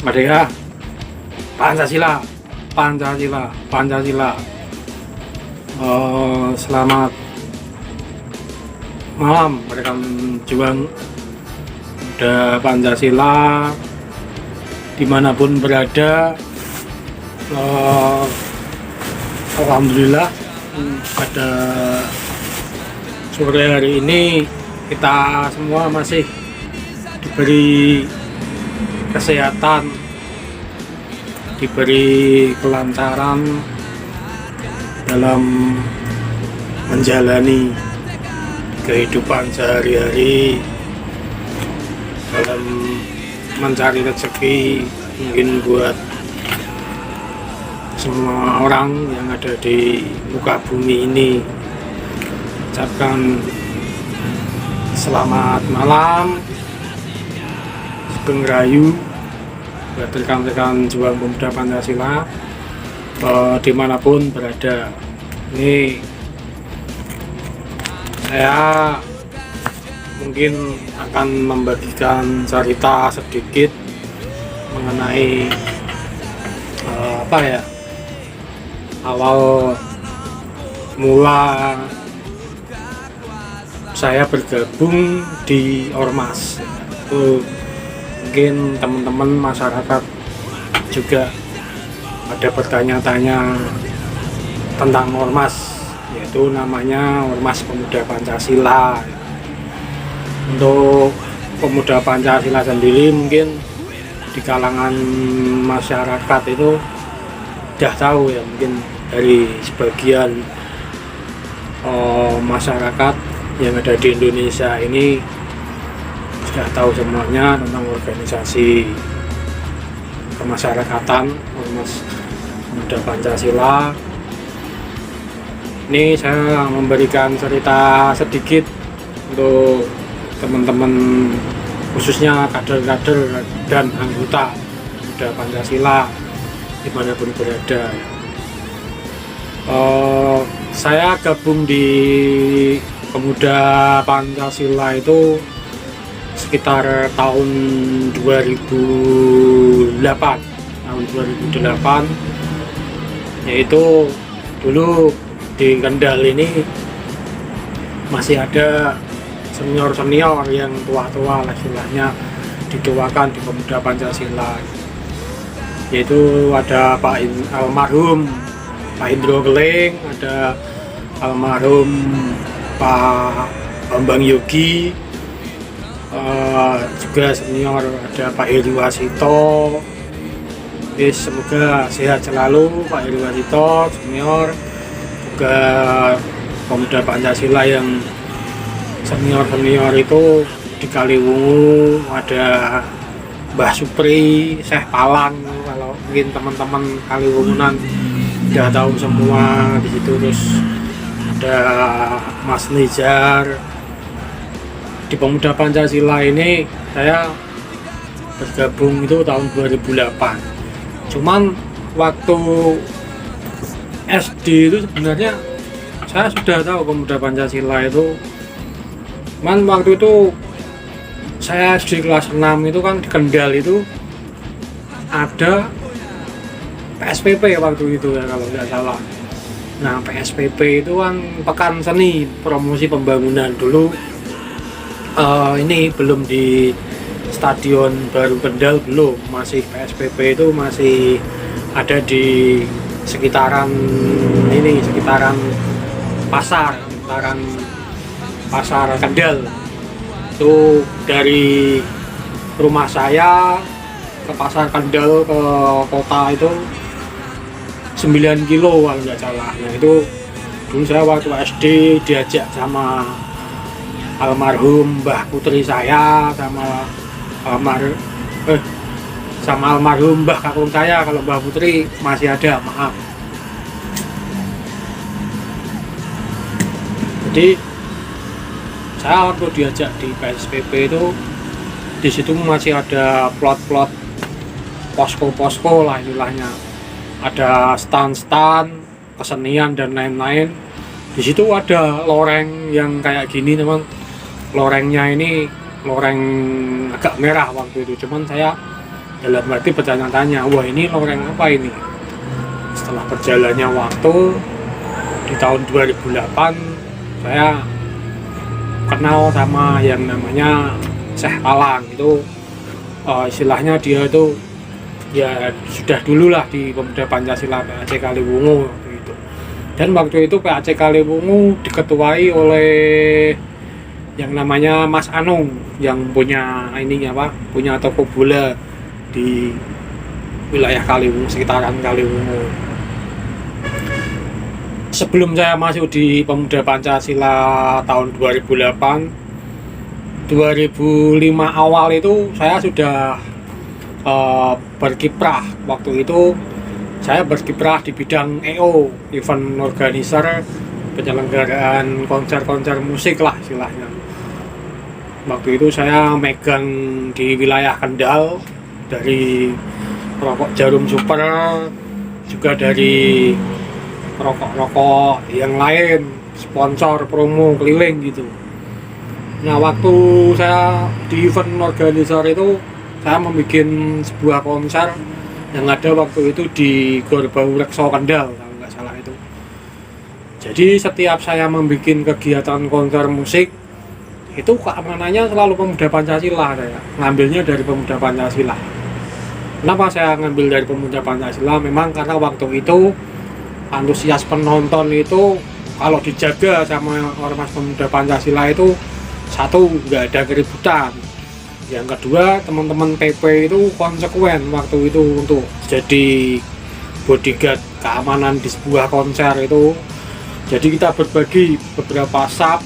Merdeka, Pancasila, Pancasila, Pancasila. Selamat malam rekan juang muda Pancasila dimanapun berada. Alhamdulillah pada sore hari ini kita semua masih diberi kesehatan, diberi kelancaran dalam menjalani kehidupan sehari-hari, dalam mencari rezeki mungkin buat semua orang yang ada di muka bumi ini. Ucapkan selamat malam, Sugeng Rahayu buat rekan-rekan juang pemuda Pancasila dimanapun berada. Ini saya mungkin akan membagikan cerita sedikit mengenai awal mula saya bergabung di Ormas. Itu mungkin teman-teman masyarakat juga ada bertanya-tanya tentang Ormas, yaitu namanya Ormas Pemuda Pancasila. Untuk Pemuda Pancasila sendiri mungkin di kalangan masyarakat itu sudah tahu ya, mungkin dari sebagian masyarakat yang ada di Indonesia ini sudah tahu semuanya tentang organisasi kemasyarakatan Ormas Pemuda Pancasila. Ini saya memberikan cerita sedikit untuk teman-teman, khususnya kader-kader dan anggota Pemuda Pancasila dimanapun berada. Saya gabung di Pemuda Pancasila itu sekitar tahun 2008, yaitu dulu di Kendal ini masih ada senior-senior yang tua-tua lah istilahnya, dituakan di Pemuda Pancasila, yaitu ada almarhum Pak Indro Keling, ada almarhum Pak Bambang Yogi, juga senior ada Pak Heri Wasito. Semoga sehat selalu Pak Heri Wasito, senior. Juga Pemuda Pancasila yang senior itu di Kaliwungu ada Mbah Supri, Syekh Palang. Kalau mungkin teman-teman Kaliwungunan udah tahu semua di situ. Terus ada Mas Nijar. Di Pemuda Pancasila ini saya bergabung itu tahun 2008. Cuman waktu SD itu sebenarnya saya sudah tahu Pemuda Pancasila itu. Cuman waktu itu saya SD kelas 6 itu kan di Kendal itu ada PSPP waktu itu ya kalau nggak salah. Nah, PSPP itu kan pekan seni promosi pembangunan dulu. Ini belum di Stadion Baru Kendal, belum, masih PSPP itu masih ada di sekitaran pasar Kendal. Itu dari rumah saya ke pasar Kendal ke kota itu 9 kilo kalau nggak salah. Nah, itu dulu saya waktu SD diajak sama almarhum Mbah Putri saya, sama almarhum Mbah Kakung saya. Kalau Mbah Putri masih ada, maaf. Jadi saya waktu diajak di PSPP itu, di situ masih ada plot-plot posko-posko lah istilahnya, ada stand-stand kesenian dan lain-lain. Di situ ada loreng yang kayak gini teman. Lorengnya ini loreng agak merah waktu itu, cuman saya dalam arti bertanya-tanya, wah ini loreng apa ini. Setelah berjalannya waktu, di tahun 2008 saya kenal sama yang namanya Syekh Alang. Itu istilahnya dia itu ya sudah dulu lah di Pemuda Pancasila PAC Kaliwungu gitu. Dan waktu itu PAC Kaliwungu diketuai oleh yang namanya Mas Anung yang punya punya toko bola di wilayah Kaliwungu, sekitaran Kaliwungu. Sebelum saya masuk di Pemuda Pancasila tahun 2008, 2005 awal itu saya sudah berkiprah. Waktu itu saya berkiprah di bidang EO, event organizer, penyelenggaraan konser-konser musik lah istilahnya. Waktu itu saya megang di wilayah Kendal, dari rokok Jarum Super, juga dari rokok-rokok yang lain, sponsor, promo, keliling gitu. Nah, waktu saya di event organizer itu, saya membuat sebuah konser yang ada waktu itu di Gor Bau Rekso Kendal, kalau nggak salah itu. Jadi setiap saya membuat kegiatan konser musik, itu keamanannya selalu Pemuda Pancasila. Saya ngambilnya dari Pemuda Pancasila. Kenapa saya ngambil dari Pemuda Pancasila? Memang karena waktu itu antusias penonton itu kalau dijaga sama Ormas Pemuda Pancasila itu, satu, nggak ada keributan. Yang kedua, teman-teman PP itu konsekuen waktu itu untuk jadi bodyguard keamanan di sebuah konser itu. Jadi kita berbagi beberapa sub.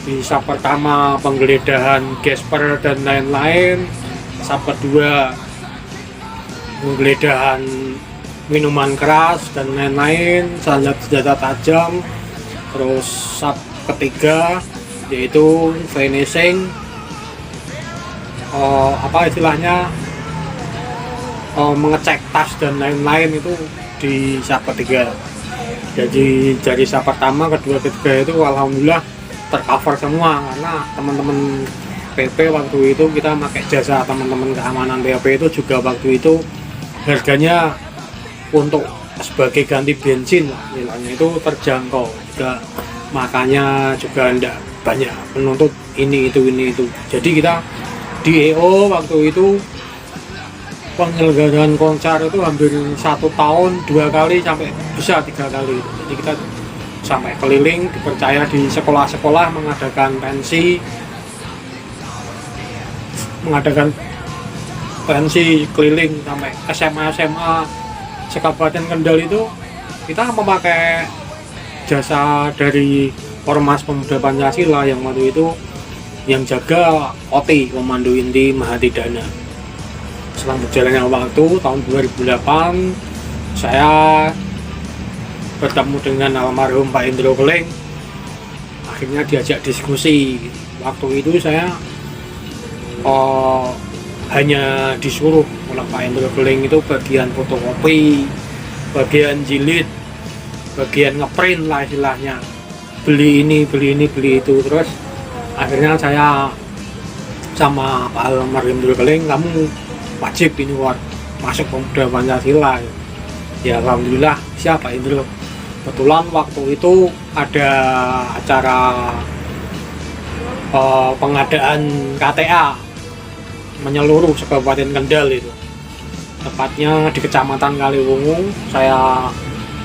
Di sub pertama penggeledahan gesper dan lain-lain, sub kedua penggeledahan minuman keras dan lain-lain, senjata tajam. Terus sub ketiga yaitu finishing, mengecek tas dan lain-lain itu di sub ketiga. Jadi dari sub pertama, kedua, ketiga itu alhamdulillah tercover semua, karena teman-teman PP waktu itu kita pakai jasa teman-teman keamanan PP itu juga waktu itu harganya untuk sebagai ganti bensin lah, nilainya itu terjangkau juga, makanya juga enggak banyak menuntut ini itu. Jadi kita di EO waktu itu penyelenggaraan konser itu hampir 1 tahun 2 kali sampai bisa 3 kali. Jadi kita sampai keliling, dipercaya di sekolah-sekolah mengadakan pensi keliling sampai SMA sekabupaten Kendal itu. Kita memakai jasa dari Ormas Pemuda Pancasila yang waktu itu yang jaga OT, Komando Inti Mahatidana. Setelah berjalannya waktu tahun 2008, saya bertemu dengan almarhum Pak Indro Keling. Akhirnya diajak diskusi. Waktu itu saya hanya disuruh oleh Pak Indro Keling itu bagian fotokopi, bagian jilid, bagian ngeprint lah istilahnya, beli ini beli itu. Terus akhirnya saya sama Pak almarhum Indro Keling, kamu wajib ini masuk Pemuda Pancasila. Ya alhamdulillah, siapa Indro. Kebetulan waktu itu ada acara pengadaan KTA menyeluruh sekabupaten Kendal itu, tepatnya di Kecamatan Kaliwungu. Saya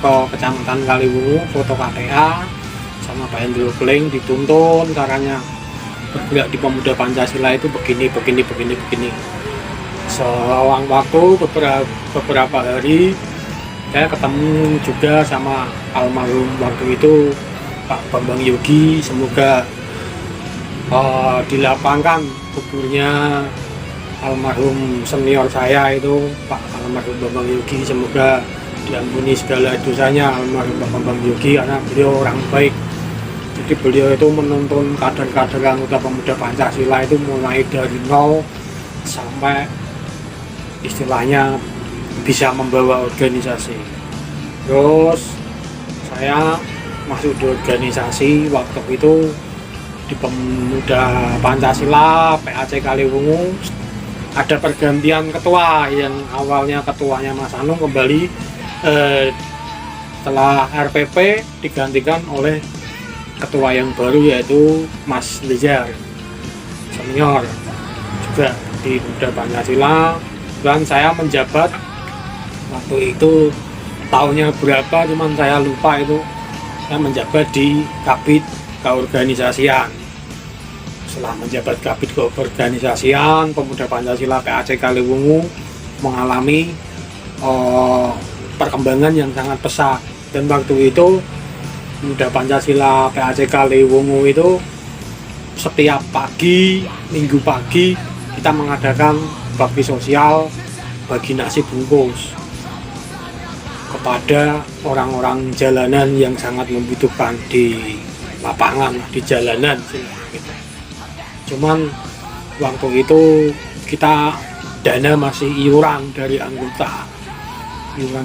ke Kecamatan Kaliwungu foto KTA sama Pak Indro Keling, dituntun caranya bergerak di Pemuda Pancasila itu begini. Selang waktu beberapa hari saya ketemu juga sama almarhum waktu itu Pak Bambang Yogi. Semoga dilapangkan kuburnya almarhum senior saya itu Pak almarhum Bambang Yogi. Semoga diampuni segala dosanya almarhum Pak Bambang Yogi, karena beliau orang baik. Jadi beliau itu menuntun kader-kader anggota Pemuda Pancasila itu mulai dari nol sampai istilahnya bisa membawa organisasi. Terus saya masuk di organisasi waktu itu di Pemuda Pancasila PAC Kaliwungu ada pergantian ketua, yang awalnya ketuanya Mas Anung kembali setelah RPP digantikan oleh ketua yang baru, yaitu Mas Lijar senior juga di Pemuda Pancasila. Dan saya menjabat waktu itu tahunnya berapa, cuman saya lupa itu. Saya menjabat di Kabid Keorganisasian. Setelah menjabat Kabid Keorganisasian, Pemuda Pancasila PAC Kaliwungu mengalami perkembangan yang sangat pesat. Dan waktu itu Pemuda Pancasila PAC Kaliwungu itu setiap pagi, minggu pagi kita mengadakan bakti sosial, bagi nasi bungkus kepada orang-orang jalanan yang sangat membutuhkan di lapangan, di jalanan gitu. Cuman waktu itu kita dana masih iuran dari anggota 5.000,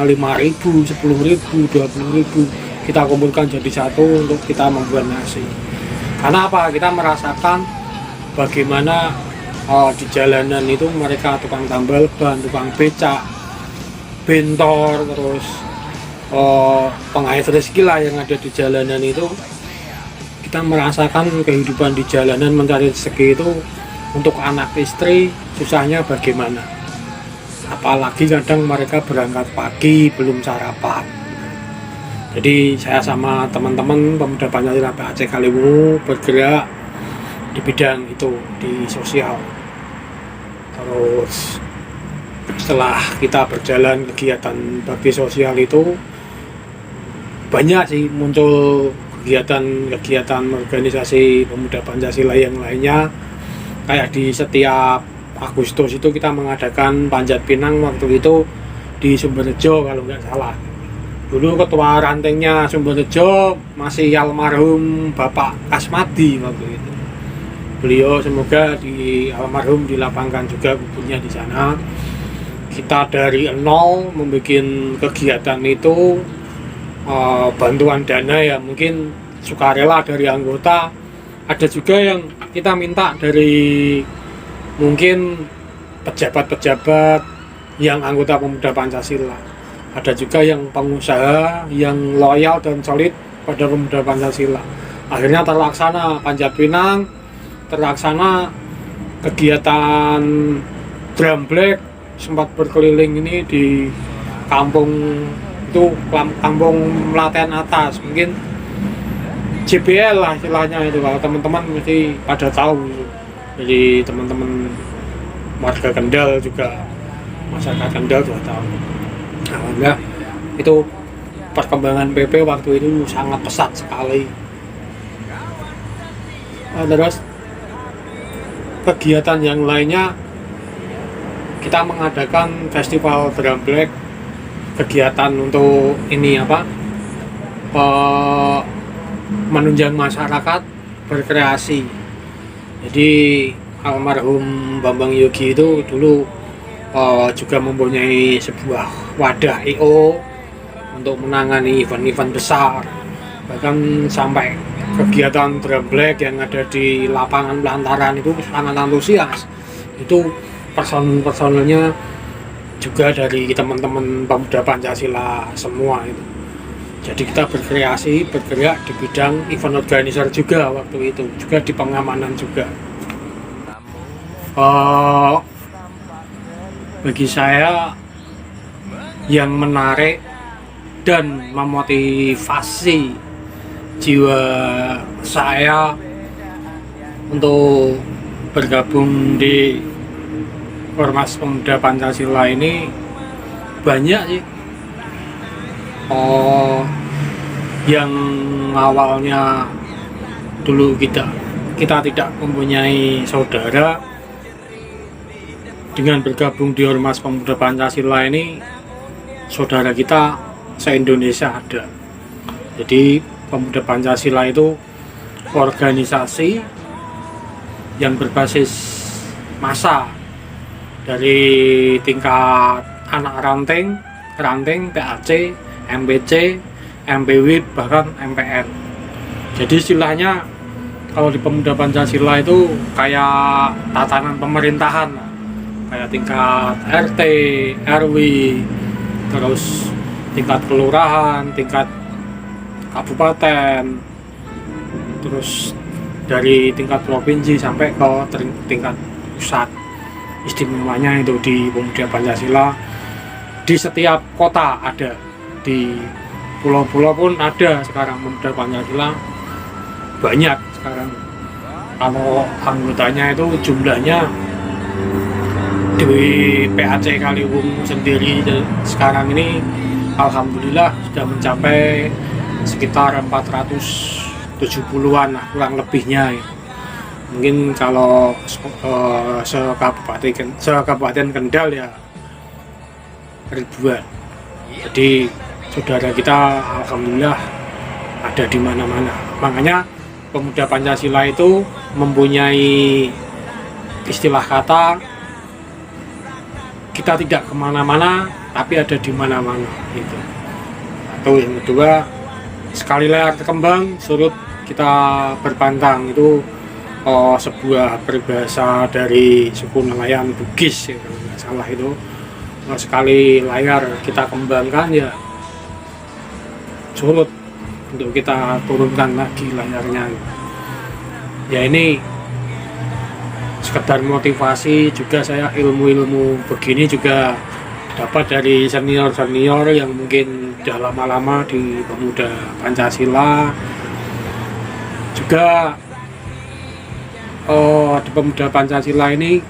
10.000, 20.000 kita kumpulkan jadi satu untuk kita membuat nasi. Karena apa? Kita merasakan bagaimana di jalanan itu mereka tukang tambal ban, tukang becak, bentor, terus pengais rezeki lah yang ada di jalanan itu. Kita merasakan kehidupan di jalanan mencari rezeki itu untuk anak istri susahnya bagaimana. Apalagi kadang mereka berangkat pagi belum sarapan. Jadi saya sama teman-teman Pemuda Pancasila PAC Kaliwungu bergerak di bidang itu, di sosial. Terus setelah kita berjalan kegiatan bakti sosial itu banyak sih muncul kegiatan organisasi Pemuda Pancasila yang lainnya. Kayak di setiap Agustus itu kita mengadakan panjat pinang, waktu itu di Sumberjo kalau nggak salah. Dulu ketua rantingnya Sumberjo masih almarhum Bapak Kasmadi waktu itu. Beliau semoga almarhum dilapangkan juga kuburnya di sana. Kita dari nol membuat kegiatan itu, bantuan dana ya mungkin sukarela dari anggota. Ada juga yang kita minta dari mungkin pejabat-pejabat yang anggota Pemuda Pancasila. Ada juga yang pengusaha yang loyal dan solid pada Pemuda Pancasila. Akhirnya terlaksana panjat pinang, terlaksana kegiatan drum black, sempat berkeliling ini di kampung itu, kampung Melaten Atas, mungkin JBL lah istilahnya itu, kalau teman-teman mesti pada tahu. Jadi teman-teman warga Kendal juga, masyarakat Kendal juga tahu. Alhamdulillah itu perkembangan PP waktu itu sangat pesat sekali. Terus kegiatan yang lainnya, kita mengadakan festival drum black, kegiatan untuk ini menunjang masyarakat berkreasi. Jadi almarhum Bambang Yogi itu dulu juga mempunyai sebuah wadah IO untuk menangani event-event besar, bahkan sampai kegiatan drum black yang ada di lapangan Pelantaran itu sangat antusias. Itu personil-personilnya juga dari teman-teman Pemuda Pancasila semua itu. Jadi kita berkreasi, bergerak di bidang event organizer juga waktu itu, juga di pengamanan juga. Bagi saya yang menarik dan memotivasi jiwa saya untuk bergabung di Ormas Pemuda Pancasila ini banyak sih. Yang awalnya dulu kita tidak mempunyai saudara, dengan bergabung di Ormas Pemuda Pancasila ini saudara kita se-Indonesia ada. Jadi Pemuda Pancasila itu organisasi yang berbasis massa, dari tingkat anak ranting, PAC, MPC, MPW, bahkan MPN. Jadi istilahnya kalau di Pemuda Pancasila itu kayak tatanan pemerintahan, kayak tingkat RT, RW, terus tingkat kelurahan, tingkat kabupaten, terus dari tingkat provinsi sampai ke tingkat pusat. Istimewanya itu di Pemuda Pancasila, di setiap kota ada, di pulau-pulau pun ada sekarang Pemuda Pancasila, banyak sekarang. Kalau anggotanya itu jumlahnya di PAC Kaliwung sendiri sekarang ini alhamdulillah sudah mencapai sekitar 470-an lah, kurang lebihnya ya. Mungkin kalau sekabupaten Kendal ya ribuan. Jadi saudara kita alhamdulillah ada di mana-mana. Makanya Pemuda Pancasila itu mempunyai istilah kata kita tidak kemana-mana tapi ada di mana-mana gitu. Atau yang kedua, sekali layar terkembang surut kita berpantang, itu sebuah peribahasa dari suku nelayan Bugis ya, kalau nggak salah itu. Sekali layar kita kembangkan ya surut, untuk kita turunkan lagi layarnya. Ya ini sekedar motivasi juga, saya ilmu-ilmu begini juga dapat dari senior-senior yang mungkin sudah lama-lama di Pemuda Pancasila. Juga di Pemuda Pancasila ini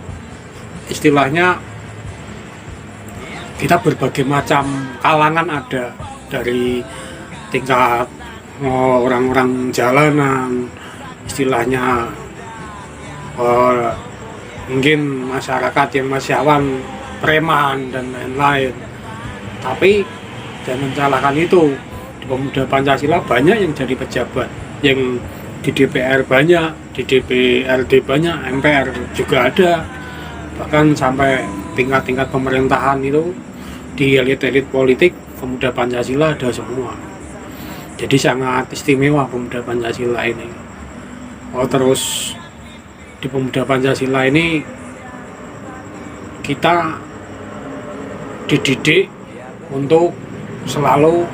istilahnya kita berbagai macam kalangan ada, dari tingkat orang-orang jalanan, istilahnya mungkin masyarakat yang masih awan, preman dan lain-lain. Tapi jangan salahkan itu, di Pemuda Pancasila banyak yang jadi pejabat, yang di DPR banyak, di DPRD banyak, MPR juga ada, bahkan sampai tingkat-tingkat pemerintahan itu, di elit-elit politik Pemuda Pancasila ada semua. Jadi sangat istimewa Pemuda Pancasila ini. Terus di Pemuda Pancasila ini kita dididik untuk selalu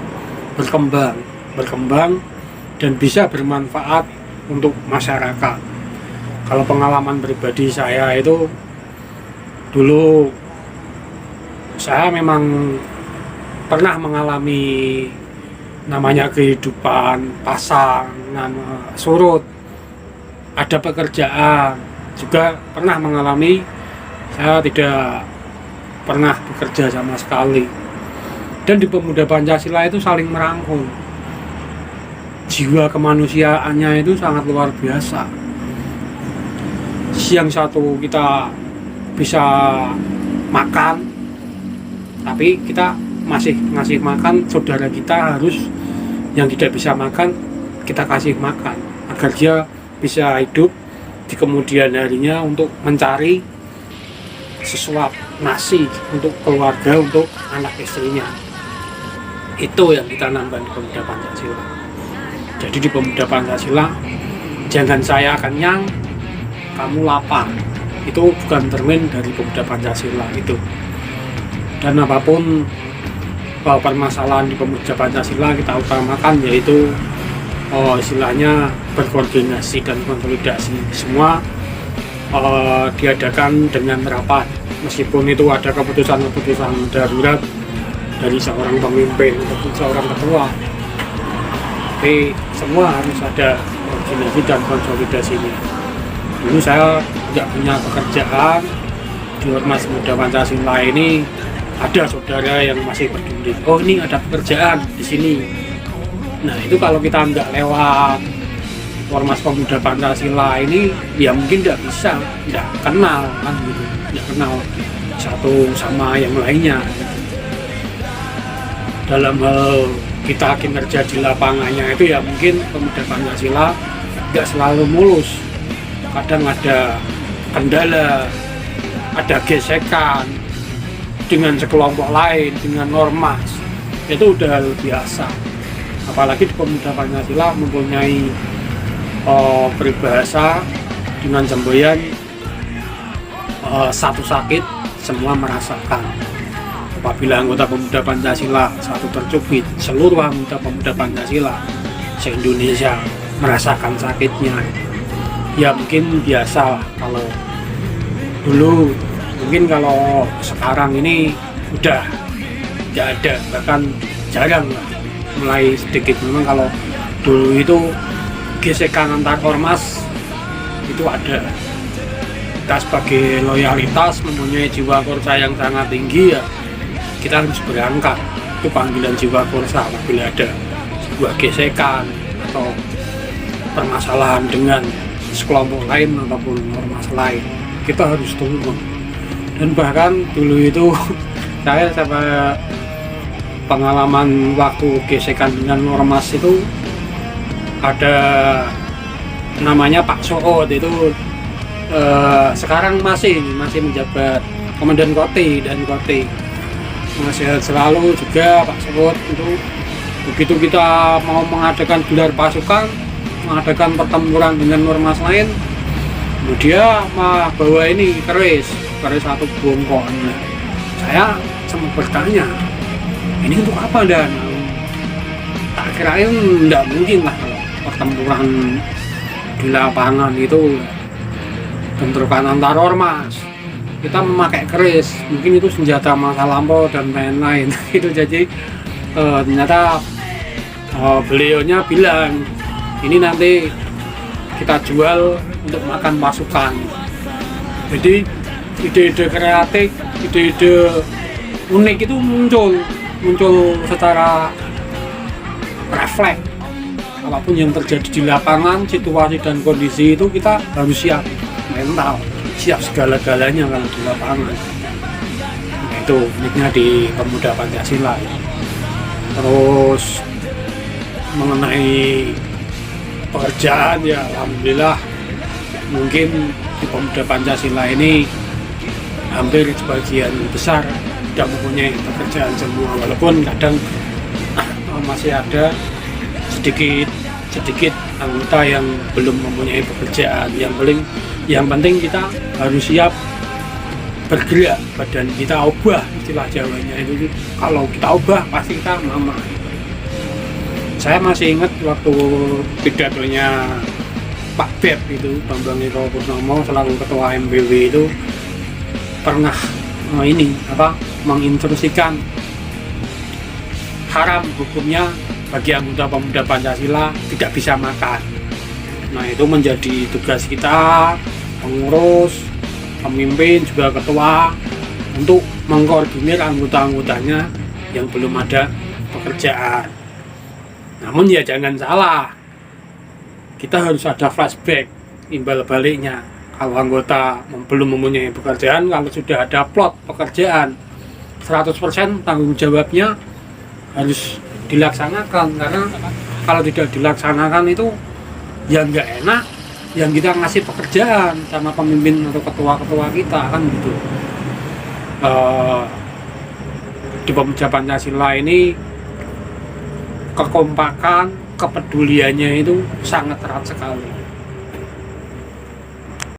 berkembang dan bisa bermanfaat untuk masyarakat. Kalau pengalaman pribadi saya itu, dulu saya memang pernah mengalami namanya kehidupan pasang, nama surut, ada pekerjaan, juga pernah mengalami saya tidak pernah bekerja sama sekali. Dan di Pemuda Pancasila itu saling merangkul, jiwa kemanusiaannya itu sangat luar biasa. Siang satu kita bisa makan, tapi kita masih ngasih makan saudara kita, harus yang tidak bisa makan kita kasih makan agar dia bisa hidup di kemudian harinya untuk mencari sesuap nasi untuk keluarga, untuk anak istrinya. Itu yang ditanamkan di Pemuda Pancasila. Jadi di Pemuda Pancasila, jangan saya kenyang kamu lapar, itu bukan termin dari Pemuda Pancasila itu. Dan apapun permasalahan di Pemuda Pancasila kita utamakan, yaitu istilahnya berkoordinasi dan konsolidasi. Semua diadakan dengan rapat, meskipun itu ada keputusan-keputusan darurat dari seorang pemimpin ataupun seorang ketua, tapi semua harus ada koordinasi dan konsolidasinya. Dulu saya tidak punya pekerjaan, di Ormas Pemuda Pancasila ini ada saudara yang masih peduli, oh ini ada pekerjaan di sini. Nah itu kalau kita nggak lewat Ormas Pemuda Pancasila ini, ya mungkin nggak bisa, nggak kenal kan gitu, nggak kenal satu sama yang lainnya. Dalam hal kita kinerja di lapangannya itu ya mungkin Pemuda Pancasila nggak selalu mulus, kadang ada kendala, ada gesekan dengan sekelompok lain, dengan ormas, itu udah hal biasa. Apalagi di Pemuda Pancasila mempunyai peribahasa dengan semboyan satu sakit semua merasakan. Apabila anggota Pemuda Pancasila satu tercubit, seluruh anggota Pemuda Pancasila se-Indonesia merasakan sakitnya. Ya mungkin biasa kalau dulu, mungkin kalau sekarang ini udah tidak ada, bahkan jarang lah, mulai sedikit. Memang kalau dulu itu gesekan antar ormas itu ada. Kita sebagai loyalitas mempunyai jiwa korsa yang sangat tinggi, ya kita harus berangkat. Itu panggilan jiwa korsa. Apabila ada sebuah gesekan atau permasalahan dengan sekelompok lain ataupun ormas lain, kita harus turun. Dan bahkan dulu itu saya sampai pengalaman waktu gesekan dengan ormas itu, ada namanya Pak Soot itu, sekarang masih menjabat Komandan Kote dan Kote. Masih selalu juga Pak Soot itu, begitu kita mau mengadakan gelar pasukan, mengadakan pertempuran dengan ormas lain, dia bawa ini keris satu bongkok. Nah, saya sempat bertanya, ini untuk apa? Dan tak kirain tidak mungkin lah kalau pertempuran di lapangan itu bentrokan antar ormas kita memakai keris, mungkin itu senjata masa lampau dan lain-lain. Itu jadi ternyata beliaunya bilang ini nanti kita jual untuk makan pasukan. Jadi ide-ide kreatif, ide-ide unik itu muncul secara refleks. Apapun yang terjadi di lapangan, situasi dan kondisi itu kita harus siap mental, siap segala-galanya kalau di lapangan. Nah, itu uniknya di Pemuda Pancasila. Terus mengenai pekerjaan, ya alhamdulillah mungkin di Pemuda Pancasila ini hampir sebagian besar tidak mempunyai pekerjaan semua, walaupun kadang masih ada sedikit anggota yang belum mempunyai pekerjaan. Yang penting kita harus siap bergerak, badan kita obah, istilah Jawanya itu. Kalau kita obah pasti kita mama. Saya masih ingat waktu pidatonya Pak Beb itu, Bambang Eko Purnomo selaku ketua MBW itu pernah menginstruksikan haram hukumnya bagi anggota Pemuda Pancasila tidak bisa makan. Nah, itu menjadi tugas kita, pengurus, pemimpin, juga ketua, untuk mengkoordinir anggota-anggotanya yang belum ada pekerjaan. Namun ya jangan salah, kita harus ada flashback, imbal baliknya. Kalau anggota belum mempunyai pekerjaan, kalau sudah ada plot pekerjaan, 100% tanggung jawabnya harus dilaksanakan. Karena kalau tidak dilaksanakan itu ya nggak enak yang kita ngasih pekerjaan sama pemimpin atau ketua-ketua kita, kan gitu. Di Pemuda Pancasila ini kekompakan, kepeduliannya itu sangat erat sekali.